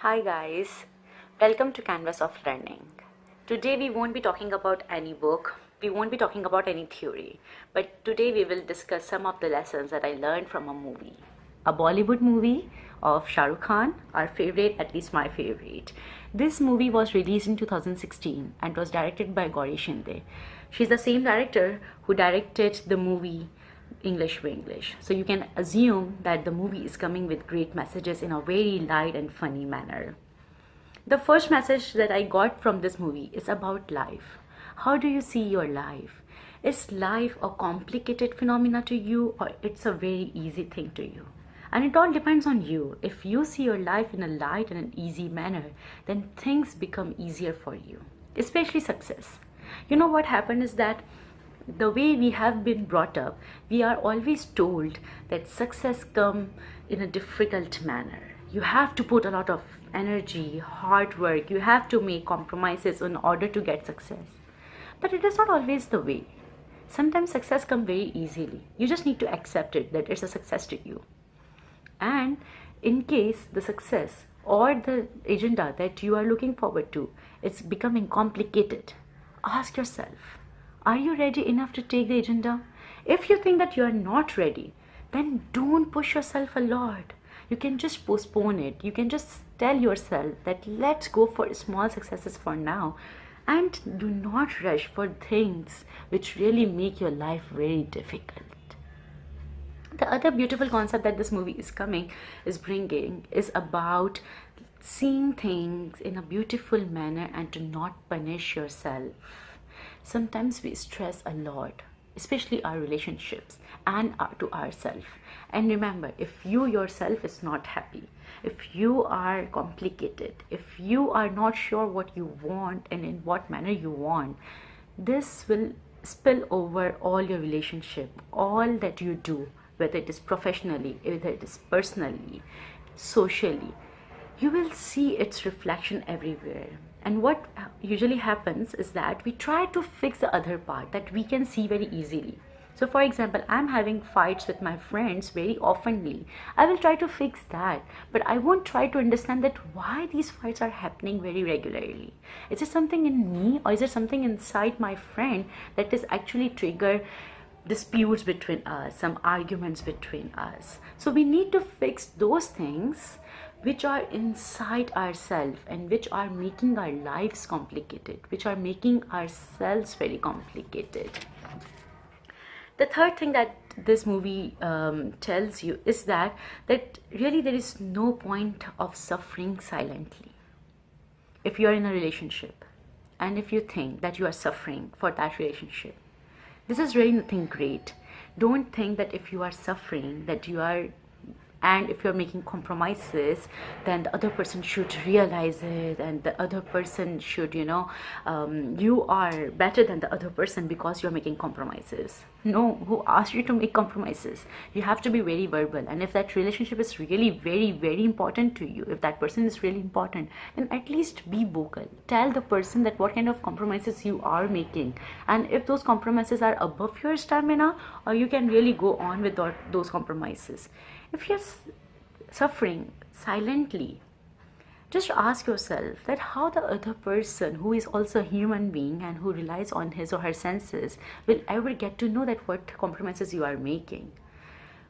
Hi guys, welcome to Canvas of Learning. Today we won't be talking about any book, we won't be talking about any theory, but today we will discuss some of the lessons that I learned from a movie. A Bollywood movie of Shah Rukh Khan, our favorite, at least my favorite. This movie was released in 2016 and was directed by Gauri Shinde. She's the same director who directed the movie English for English. So you can assume that the movie is coming with great messages in a very light and funny manner. The first message that I got from this movie is about life. How do you see your life? Is life a complicated phenomena to you, or it's a very easy thing to you? And it all depends on you. If you see your life in a light and an easy manner, then things become easier for you, especially success. You know what happened is that the way we have been brought up, we are always told that success comes in a difficult manner. You have to put a lot of energy, hard work, you have to make compromises in order to get success. But it is not always the way. Sometimes success comes very easily. You just need to accept it, that it's a success to you. And in case the success or the agenda that you are looking forward to is becoming complicated, ask yourself, are you ready enough to take the agenda? If you think that you are not ready, then don't push yourself a lot. You can just postpone it. You can just tell yourself that let's go for small successes for now, and do not rush for things which really make your life very difficult. The other beautiful concept that this movie is bringing is about seeing things in a beautiful manner and to not punish yourself. Sometimes we stress a lot, especially our relationships and to ourselves. And remember, if you yourself is not happy, if you are complicated, if you are not sure what you want and in what manner you want, this will spill over all your relationship, all that you do, whether it is professionally, whether it is personally, socially. You will see its reflection everywhere. And what usually happens is that we try to fix the other part that we can see very easily. So for example, I'm having fights with my friends very oftenly. I will try to fix that, but I won't try to understand that why these fights are happening very regularly. Is it something in me, or is it something inside my friend that is actually trigger disputes between us, some arguments between us? So we need to fix those things which are inside ourselves and which are making our lives complicated, which are making ourselves very complicated. The third thing that this movie tells you is that really there is no point of suffering silently. If you are in a relationship and if you think that you are suffering for that relationship, this is really nothing great. Don't think that if you are suffering, that you are, and if you're making compromises, then the other person should realize it, and the other person should, you are better than the other person because you're making compromises. No, who asked you to make compromises? You have to be very verbal. And if that relationship is really very, very important to you, if that person is really important, then at least be vocal. Tell the person that what kind of compromises you are making, and if those compromises are above your stamina, or you can really go on with those compromises. If you're suffering silently, just ask yourself that how the other person, who is also a human being and who relies on his or her senses, will ever get to know that what compromises you are making.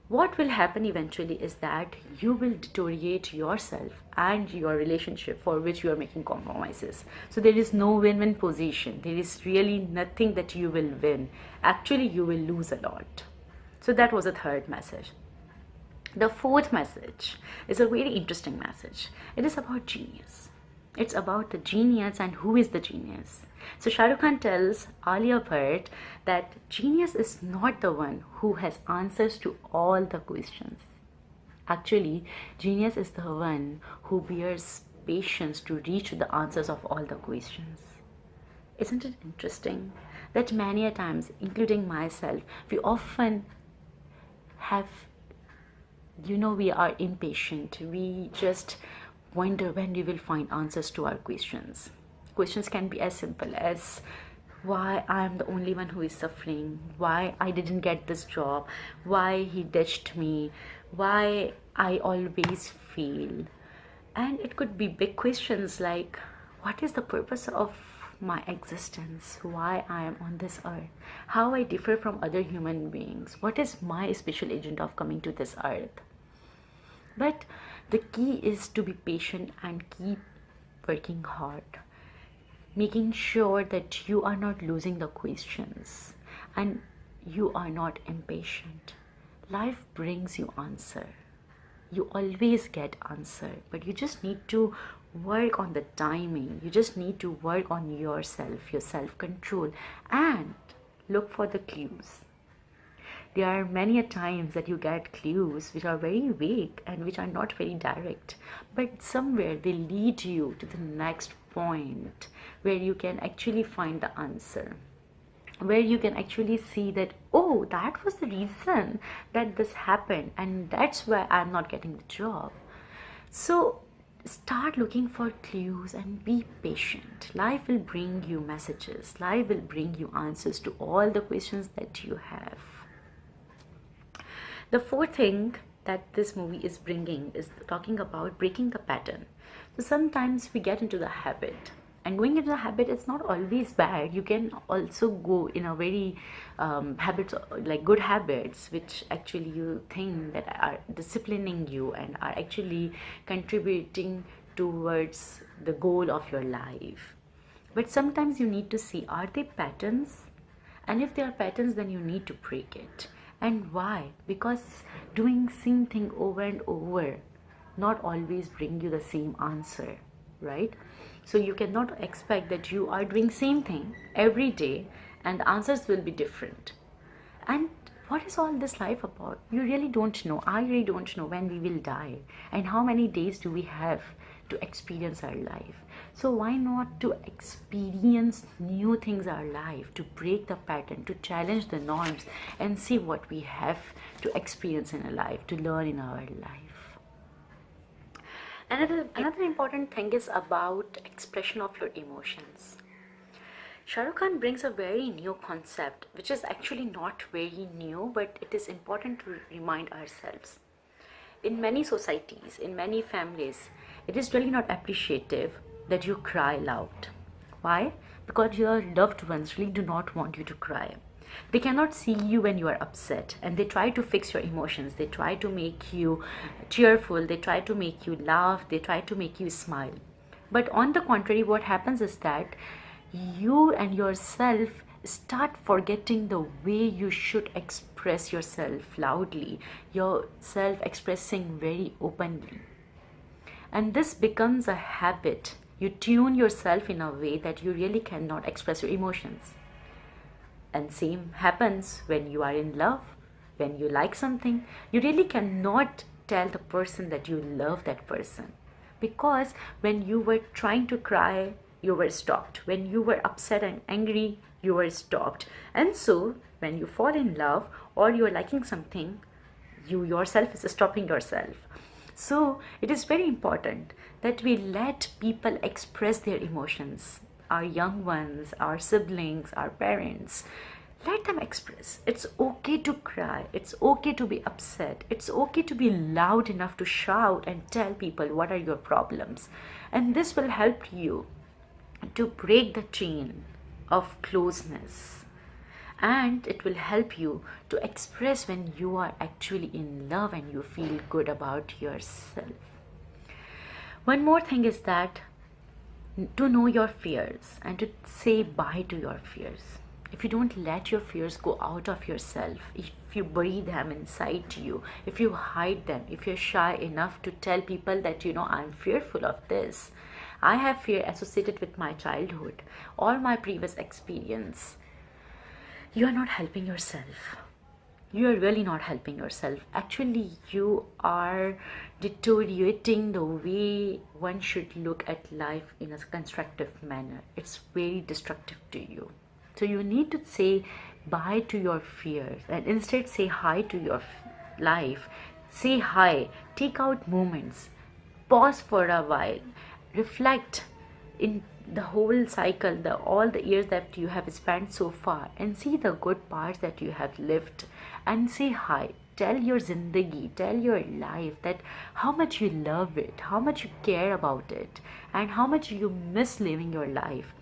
What will happen eventually is that you will deteriorate yourself and your relationship for which you are making compromises. So there is no win-win position. There is really nothing that you will win. Actually, you will lose a lot. So that was the third message. The fourth message is a very interesting message. It is about genius. It's about the genius and who is the genius. So Shah Rukh Khan tells Alia Bhatt that genius is not the one who has answers to all the questions. Actually, genius is the one who bears patience to reach the answers of all the questions. Isn't it interesting that many a times, including myself, we often have, we are impatient. We just wonder when we will find answers to our questions. Questions can be as simple as why I'm the only one who is suffering, why I didn't get this job, why he ditched me, why I always fail. And it could be big questions like, what is the purpose of my existence? Why I am on this earth? How I differ from other human beings? What is my special agent of coming to this earth? But the key is to be patient and keep working hard, making sure that you are not losing the questions and you are not impatient. Life brings you answer. You always get answer, but you just need to work on the timing. You just need to work on yourself, your self-control, and look for the clues. There are many a times that you get clues which are very vague and which are not very direct, but somewhere they lead you to the next point where you can actually find the answer, where you can actually see that, oh, that was the reason that this happened, and that's why I'm not getting the job. So start looking for clues and be patient. Life will bring you messages. Life will bring you answers to all the questions that you have. The fourth thing that this movie is bringing is talking about breaking the pattern. So sometimes we get into the habit, and going into the habit is not always bad. You can also go in a very habits, like good habits, which actually you think that are disciplining you and are actually contributing towards the goal of your life. But sometimes you need to see, are they patterns? And if they are patterns, then you need to break it. And why? Because doing same thing over and over not always bring you the same answer, right? So you cannot expect that you are doing same thing every day and the answers will be different. And what is all this life about? You really don't know. I really don't know when we will die and how many days do we have to experience our life. So why not to experience new things in our life, to break the pattern, to challenge the norms and see what we have to experience in our life, to learn in our life. Another important thing is about expression of your emotions. Shah Rukh Khan brings a very new concept, which is actually not very new, but it is important to remind ourselves. In many societies, in many families, it is really not appreciative that you cry loud. Why? Because your loved ones really do not want you to cry. They cannot see you when you are upset, and they try to fix your emotions. They try to make you cheerful. They try to make you laugh. They try to make you smile. But on the contrary, what happens is that you and yourself start forgetting the way you should express yourself loudly, yourself expressing very openly. And this becomes a habit. You tune yourself in a way that you really cannot express your emotions. And same happens when you are in love, when you like something. You really cannot tell the person that you love that person, because when you were trying to cry, you were stopped. When you were upset and angry, you were stopped. And so when you fall in love or you are liking something, you yourself is stopping yourself. So it is very important that we let people express their emotions. Our young ones, our siblings, our parents, let them express. It's okay to cry. It's okay to be upset. It's okay to be loud enough to shout and tell people what are your problems. And this will help you to break the chain of closeness. And it will help you to express when you are actually in love and you feel good about yourself. One more thing is that to know your fears and to say bye to your fears. If you don't let your fears go out of yourself, if you bury them inside you, if you hide them, if you're shy enough to tell people that, I'm fearful of this, I have fear associated with my childhood or my previous experience, you are not helping yourself. You are really not helping yourself. Actually, you are deteriorating the way one should look at life in a constructive manner. It's very destructive to you. So you need to say bye to your fears and instead say hi to your life. Say hi, take out moments, pause for a while, reflect in the whole cycle, all the years that you have spent so far, and see the good parts that you have lived and say hi. tell your zindagi, tell your life that how much you love it, how much you care about it, and how much you miss living your life.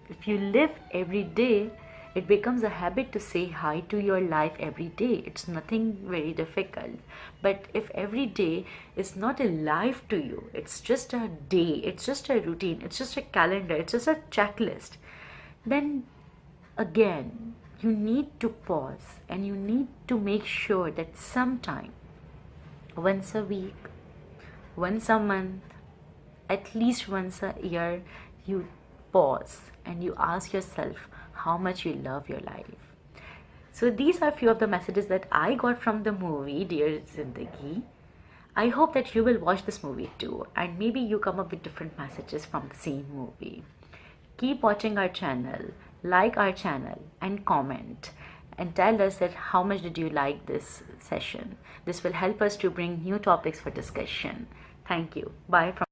If you live every day, it becomes a habit to say hi to your life every day. It's nothing very difficult. But if every day is not a life to you, it's just a day, it's just a routine, it's just a calendar, it's just a checklist, then again, you need to pause and you need to make sure that sometime, once a week, once a month, at least once a year, you pause and you ask yourself how much you love your life. So these are few of the messages that I got from the movie Dear Zindagi. I hope that you will watch this movie too, and maybe you come up with different messages from the same movie. Keep watching our channel, like our channel, and comment and tell us that how much did you like this session. This will help us to bring new topics for discussion. Thank you. Bye from